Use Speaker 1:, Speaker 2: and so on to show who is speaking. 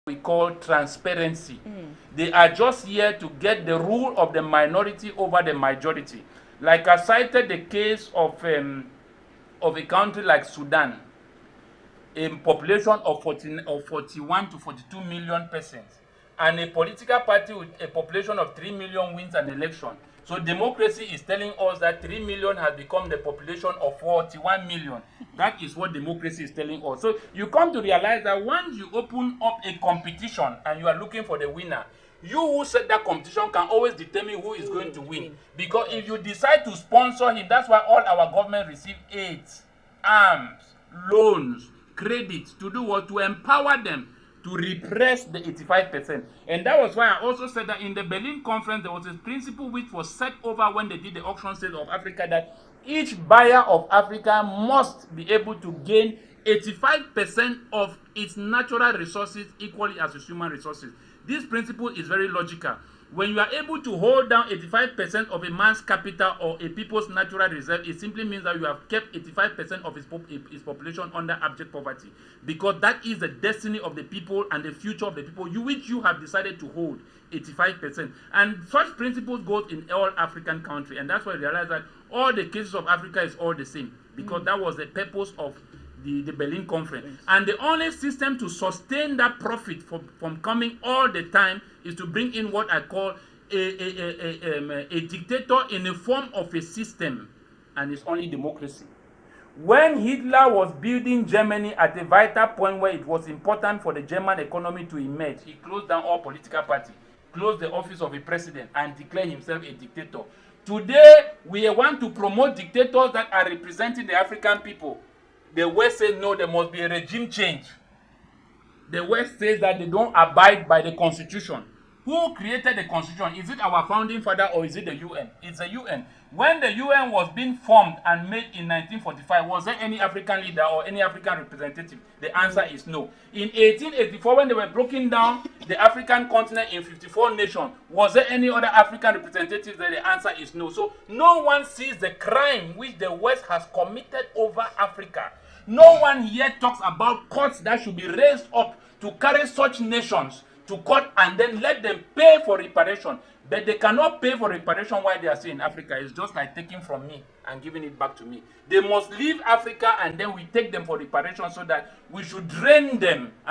Speaker 1: we call transparency. They are just here to get the rule of the minority over the majority. Like I cited the case of a country like Sudan, a population of 41 to 42 million persons, and a political party with a population of 3 million wins an election. So democracy is telling us that 3 million has become the population of 41 million. That is what democracy is telling us. So you come to realize that once you open up a competition and you are looking for the winner, you who set that competition can always determine who is going to win. Because if you decide to sponsor him, that's why all our government receive aids, arms, loans, credit to do what? To empower them to repress the 85%. And that was why I also said that in the Berlin conference, there was a principle which was set over when they did the auction state of Africa, that each buyer of Africa must be able to gain 85% of its natural resources equally as its human resources. This principle is very logical. When you are able to hold down 85% of a man's capital or a people's natural reserve, it simply means that you have kept 85% of his population under abject poverty. Because that is the destiny of the people and the future of the people, which you have decided to hold 85%. And such principles go in all African countries. And that's why I realize that all the cases of Africa is all the same. Because that was the purpose of the Berlin conference. Yes. And the only system to sustain that profit from coming all the time is to bring in what I call a dictator in the form of a system, and it's only democracy. When Hitler was building Germany at a vital point where it was important for the German economy to emerge, he closed down all political parties, closed the office of a president, and declared himself a dictator. Today, we want to promote dictators that are representing the African people. The West says no, there must be a regime change. The West says that they don't abide by the Constitution. Who created the Constitution? Is it our founding father or is it the UN? It's the UN. When the UN was being formed and made in 1945, was there any African leader or any African representative? The answer is no. In 1884, when they were breaking down the African continent in 54 nations, was there any other African representative there? The answer is no. So no one sees the crime which the West has committed over Africa. No one here talks about courts that should be raised up to carry such nations to court and then let them pay for reparation. But they cannot pay for reparation while they are still in Africa. It's just like taking from me and giving it back to me. They must leave Africa and then we take them for reparation so that we should drain them.